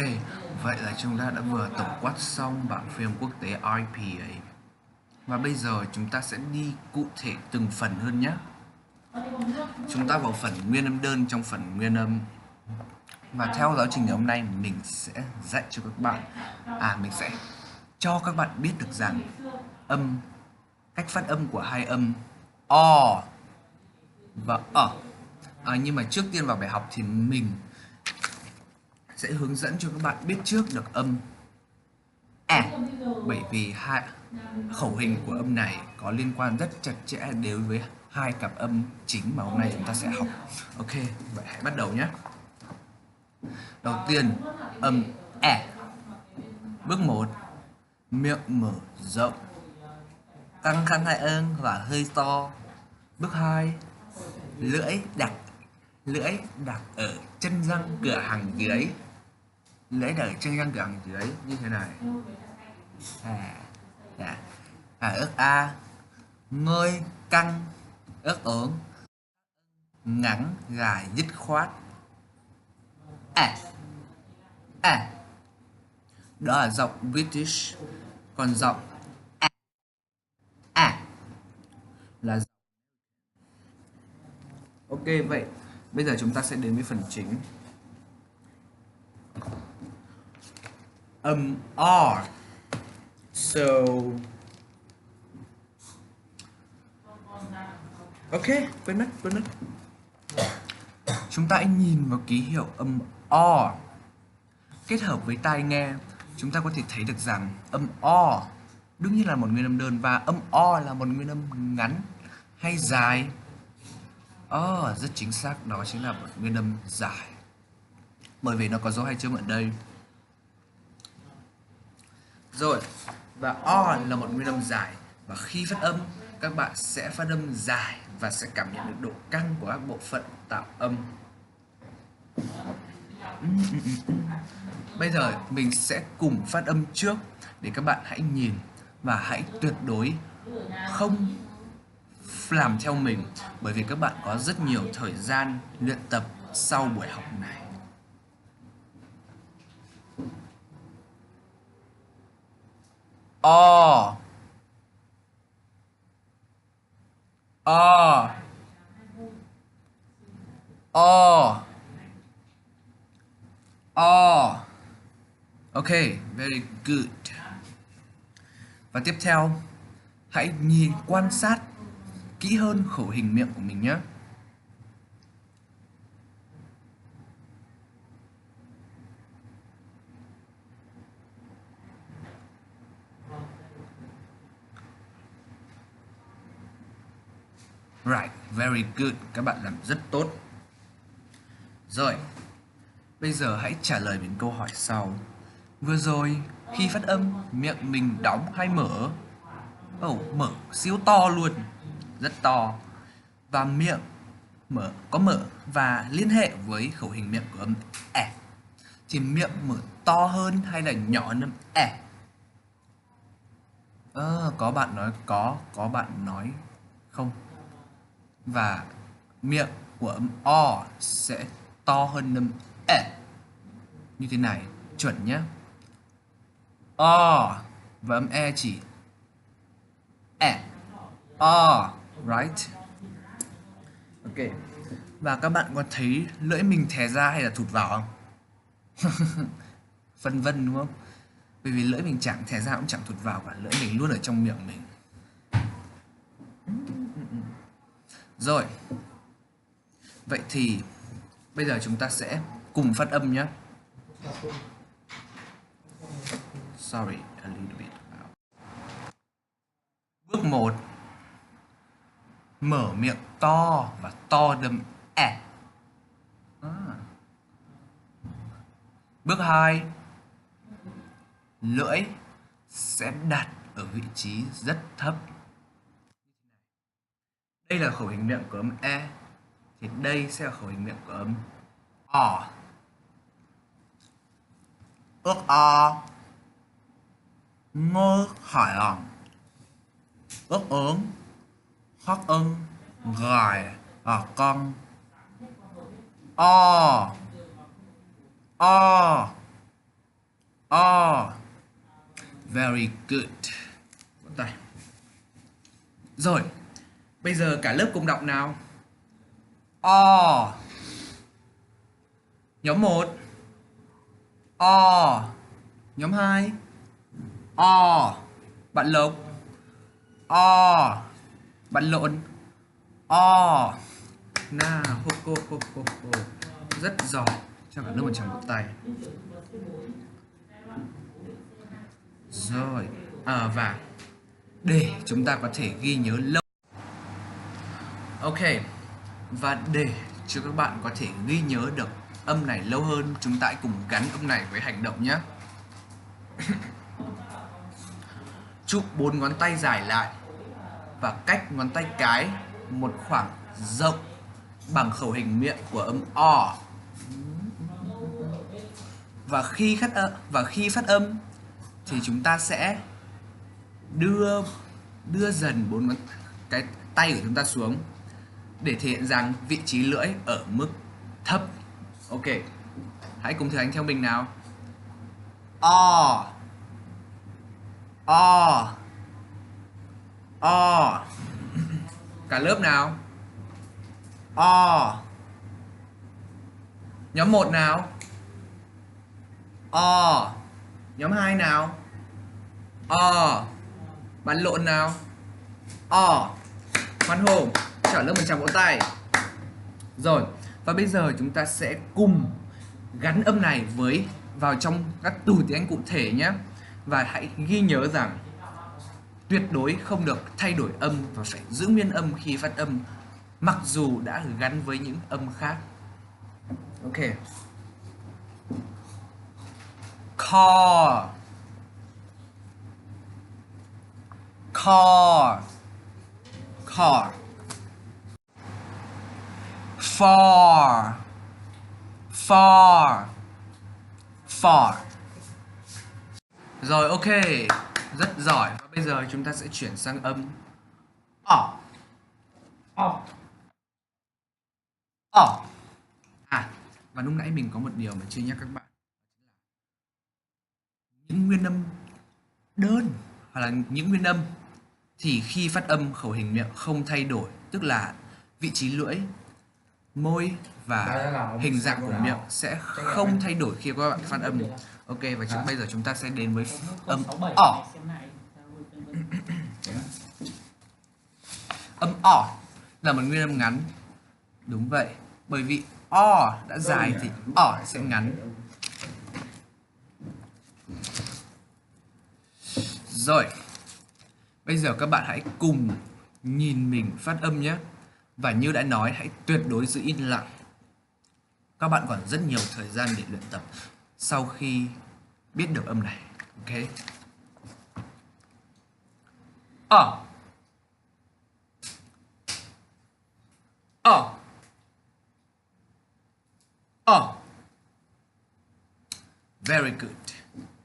Ok, vậy là chúng ta đã vừa tổng quát xong bảng phim quốc tế IPA. Và bây giờ chúng ta sẽ đi cụ thể từng phần hơn nhé. Chúng ta vào phần nguyên âm đơn trong phần nguyên âm. Và theo giáo trình ngày hôm nay mình sẽ dạy cho các bạn, mình sẽ cho các bạn biết được rằng cách phát âm của hai âm O và nhưng mà trước tiên vào bài học thì mình sẽ hướng dẫn cho các bạn biết trước được âm bởi vì khẩu hình của âm này có liên quan rất chặt chẽ đến với hai cặp âm chính mà hôm nay chúng ta sẽ học. Ok, vậy hãy bắt đầu nhé. Đầu tiên, âm Bước 1, miệng mở rộng, căng căng hai ơn và hơi to. Bước 2, lưỡi đặt ở chân răng cửa hàng dưới. Lưỡi đặt ở chân răng cửa hàng dưới như thế này. Ước A, ngôi căng, ước ốm, ngắn gài dứt khoát. Đó là giọng British. Còn giọng là ok. Vậy bây giờ chúng ta sẽ đến với phần chính. Âm R. So ok, quên mất. Chúng ta hãy nhìn vào ký hiệu âm O. Kết hợp với tai nghe, chúng ta có thể thấy được rằng âm O đương nhiên là một nguyên âm đơn và âm O là một nguyên âm ngắn hay dài. Rất chính xác, đó chính là một nguyên âm dài. Bởi vì nó có dấu hai chấm ở đây. Rồi, và O là một nguyên âm dài. Và khi phát âm, các bạn sẽ phát âm dài và sẽ cảm nhận được độ căng của các bộ phận tạo âm. Bây giờ mình sẽ cùng phát âm trước để các bạn hãy nhìn và hãy tuyệt đối không làm theo mình, bởi vì các bạn có rất nhiều thời gian luyện tập sau buổi học này. O Ok, very good. Và tiếp theo, hãy quan sát kỹ hơn khẩu hình miệng của mình nhé. Right, very good. Các bạn làm rất tốt. Rồi, bây giờ hãy trả lời mình câu hỏi sau. Vừa rồi, khi phát âm, miệng mình đóng hay mở? Mở siêu to luôn, rất to. Và miệng có mở và liên hệ với khẩu hình miệng của âm thì miệng mở to hơn hay là nhỏ hơn âm có bạn nói có bạn nói không. Và miệng của âm O sẽ to hơn âm như thế này, chuẩn nhé. O và âm chỉ right. Ok. Và các bạn có thấy lưỡi mình thè ra hay là thụt vào không? Phân vân đúng không? Bởi vì lưỡi mình chẳng thè ra cũng chẳng thụt vào cả, lưỡi mình luôn ở trong miệng mình. Rồi. Vậy thì bây giờ chúng ta sẽ cùng phát âm nhé. Sorry, a little bit. Bước 1. Mở miệng to và to đâm Bước 2. Lưỡi sẽ đặt ở vị trí rất thấp. Đây là khẩu hình miệng của âm thì đây sẽ là khẩu hình miệng của âm O. Ước O, ngơ hỏi lòng, ước ớn, hoắc ưng, gài, con. O O. Very good. Vỗ tay. Rồi, bây giờ cả lớp cùng đọc nào. O. Nhóm 1. O. Nhóm 2. O. Bạn Lộc. O. Bạn Lộn. O. Nào, hô. Rất giỏi. Cho cả lớp một tràng vỗ tay. Rồi, và để chúng ta có thể ghi nhớ lâu. Ok, và để cho các bạn có thể ghi nhớ được âm này lâu hơn, chúng ta hãy cùng gắn âm này với hành động nhé. Chụp 4 ngón tay dài lại và cách ngón tay cái một khoảng rộng bằng khẩu hình miệng của âm O. Và khi phát âm thì chúng ta sẽ đưa dần 4 ngón cái tay của chúng ta xuống để thể hiện rằng vị trí lưỡi ở mức thấp. Ok, hãy cùng thực hành theo mình nào. O. O. O. Cả lớp nào. O. Nhóm 1 nào. O. Nhóm 2 nào. O. Bạn Lộn nào. O. Hoan hô, cho lớp một tràng vỗ tay. Rồi, và bây giờ chúng ta sẽ cùng gắn âm này vào trong các từ tiếng Anh cụ thể nhé. Và hãy ghi nhớ rằng tuyệt đối không được thay đổi âm và phải giữ nguyên âm khi phát âm, mặc dù đã gắn với những âm khác. Ok. Car. Car. Car. Far. Far. Far. Rồi, ok, rất giỏi. Và bây giờ chúng ta sẽ chuyển sang âm O. O. O. Và lúc nãy mình có một điều mà chưa nhắc các bạn. Những nguyên âm đơn hoặc là những nguyên âm thì khi phát âm khẩu hình miệng không thay đổi, tức là vị trí lưỡi, môi và hình dạng của miệng sẽ không thay đổi khi các bạn phát âm. Ok, và bây giờ chúng ta sẽ đến với âm O. Âm O là một nguyên âm ngắn. Đúng vậy, bởi vì O đã dài thì O sẽ ngắn. Rồi, bây giờ các bạn hãy cùng nhìn mình phát âm nhé. Và như đã nói, hãy tuyệt đối giữ im lặng. Các bạn còn rất nhiều thời gian để luyện tập sau khi biết được âm này. Ok. O. O. O. Very good.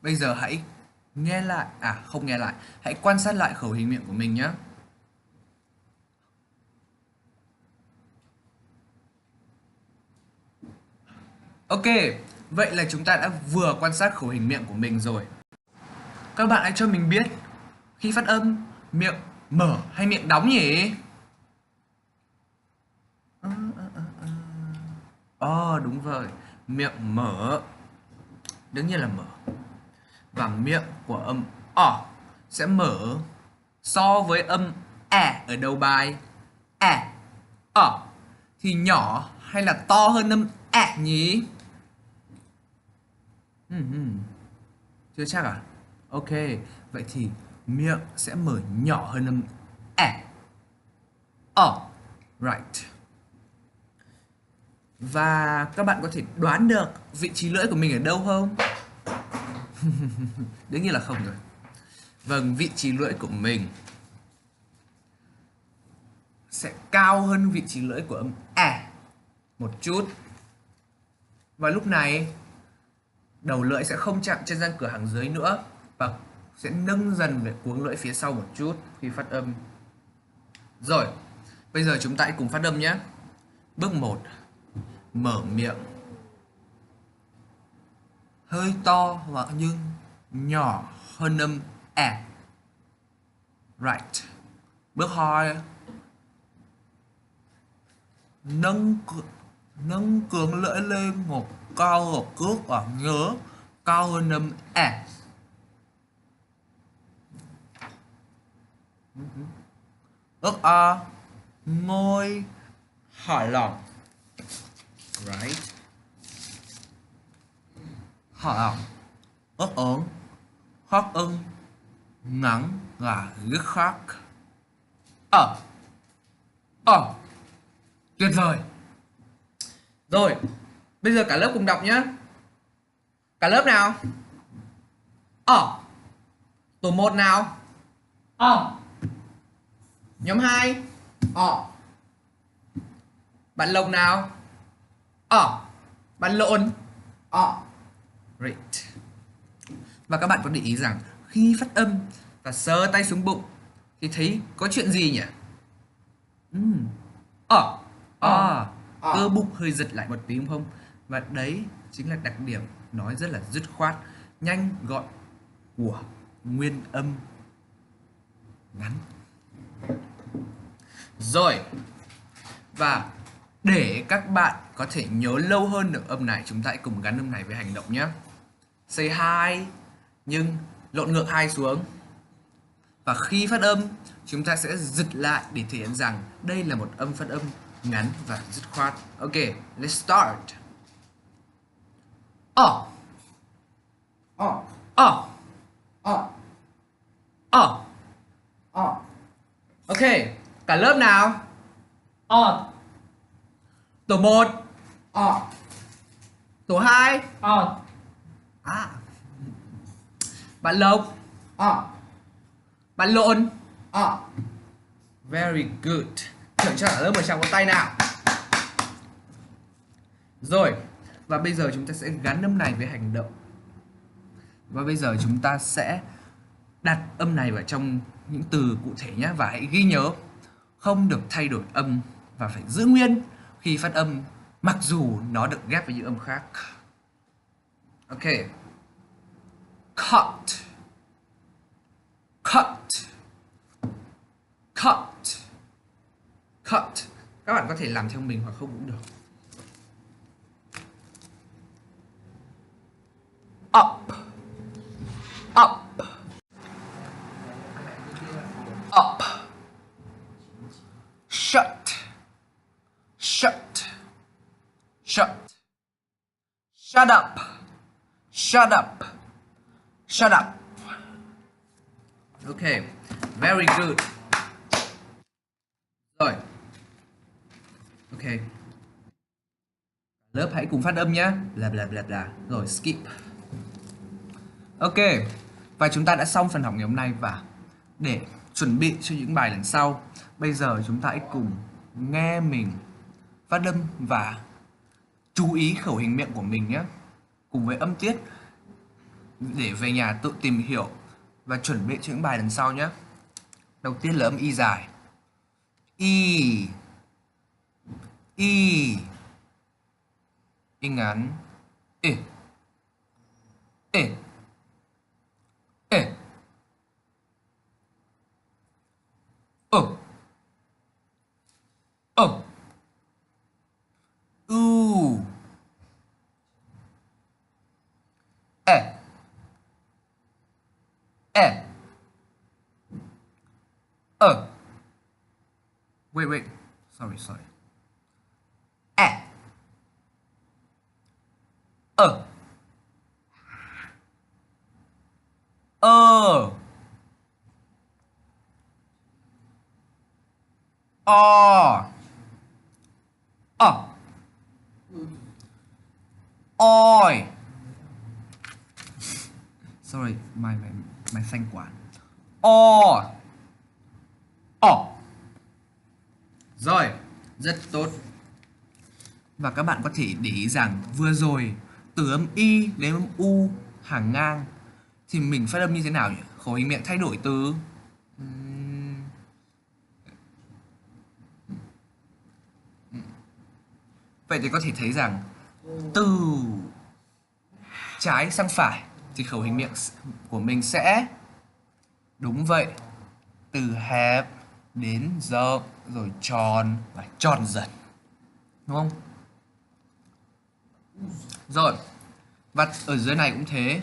Bây giờ hãy nghe lại, không nghe lại, hãy quan sát lại khẩu hình miệng của mình nhé. Ok, vậy là chúng ta đã vừa quan sát khẩu hình miệng của mình rồi. Các bạn hãy cho mình biết khi phát âm miệng mở hay miệng đóng nhỉ? Đúng rồi, miệng mở. Đương nhiên là mở. Và miệng của âm O sẽ mở so với âm E ở đầu bài. E, O thì nhỏ hay là to hơn âm E nhỉ? Chưa chắc à? Ok, vậy thì miệng sẽ mở nhỏ hơn âm E. O, right. Và các bạn có thể đoán được vị trí lưỡi của mình ở đâu không? Đương nhiên là không rồi. Vâng, vị trí lưỡi của mình sẽ cao hơn vị trí lưỡi của âm E một chút. Và lúc này đầu lưỡi sẽ không chạm trên răng cửa hàm dưới nữa và sẽ nâng dần về cuống lưỡi phía sau một chút khi phát âm. Rồi, bây giờ chúng ta hãy cùng phát âm nhé. Bước 1, mở miệng. hơi to và nhưng nhỏ hơn âm e. Right. Bước 2, nâng cường lưỡi lên một cao ở cước và nhớ cao hơn âm e. Bước A, ngôi hài lòng. Right. Hài lòng. Bước ớn, hót ưng, ngắn là rất khác. Tuyệt vời. Rồi, bây giờ cả lớp cùng đọc nhé. Cả lớp nào? Tổ 1 nào? Nhóm 2? Bạn Lộc nào? Bạn Lộn? Great. Và các bạn có để ý rằng khi phát âm và sờ tay xuống bụng thì thấy có chuyện gì nhỉ? Cơ bụng hơi giật lại một tí đúng không? Và đấy chính là đặc điểm nói rất là dứt khoát, nhanh gọn của nguyên âm ngắn. Rồi. Và để các bạn có thể nhớ lâu hơn được âm này, chúng ta hãy cùng gắn âm này với hành động nhé. Say hi nhưng lộn ngược hai xuống. Và khi phát âm, chúng ta sẽ giật lại để thể hiện rằng đây là một âm phát âm ngắn và dứt khoát. Ok, let's start. Ok, cả lớp nào? Tổ 1. Tổ 2. Bạn Lộc. Bạn Lộn. Very good. Thưởng cho cả lớp một tràng vỗ tay nào. Rồi, và bây giờ chúng ta sẽ gắn âm này với hành động. Và bây giờ chúng ta sẽ đặt âm này vào trong những từ cụ thể nhé. Và hãy ghi nhớ, không được thay đổi âm và phải giữ nguyên khi phát âm, mặc dù nó được ghép với những âm khác. Ok. Cut. Các bạn có thể làm theo mình hoặc không cũng được. Up. Shut. Shut up. Ok, very good. Rồi. Ok. Lớp hãy cùng phát âm nhé. Bla. Rồi, skip. Ok. Và chúng ta đã xong phần học ngày hôm nay. Và để chuẩn bị cho những bài lần sau, bây giờ chúng ta hãy cùng nghe mình phát âm và chú ý khẩu hình miệng của mình nhé, cùng với âm tiết, để về nhà tự tìm hiểu và chuẩn bị cho những bài lần sau nhé. Đầu tiên là âm y dài. Y ngắn. Ê. U. Wait. Sorry. Oi. Sorry, my thanh quản. Rồi, rất tốt. Và các bạn có thể để ý rằng vừa rồi từ âm y đến âm u hàng ngang thì mình phát âm như thế nào nhỉ? Khẩu hình miệng thay đổi từ vậy thì có thể thấy rằng từ trái sang phải thì khẩu hình miệng của mình sẽ đúng vậy, từ hẹp đến rộng rồi tròn và tròn dần, đúng không? Rồi, và ở dưới này cũng thế.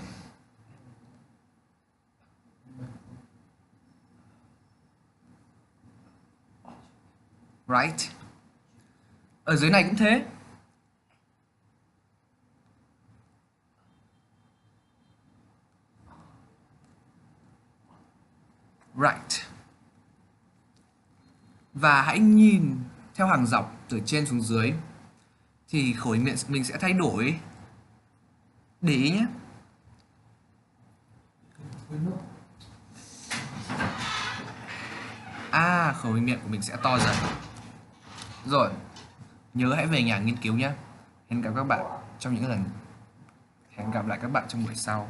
Right. Ở dưới này cũng thế. Right. Và hãy nhìn theo hàng dọc từ trên xuống dưới thì khẩu hình miệng mình sẽ thay đổi. Để ý nhé. Khẩu hình miệng của mình sẽ to dần. Rồi, nhớ hãy về nhà nghiên cứu nhé. Hẹn gặp lại các bạn trong buổi sau.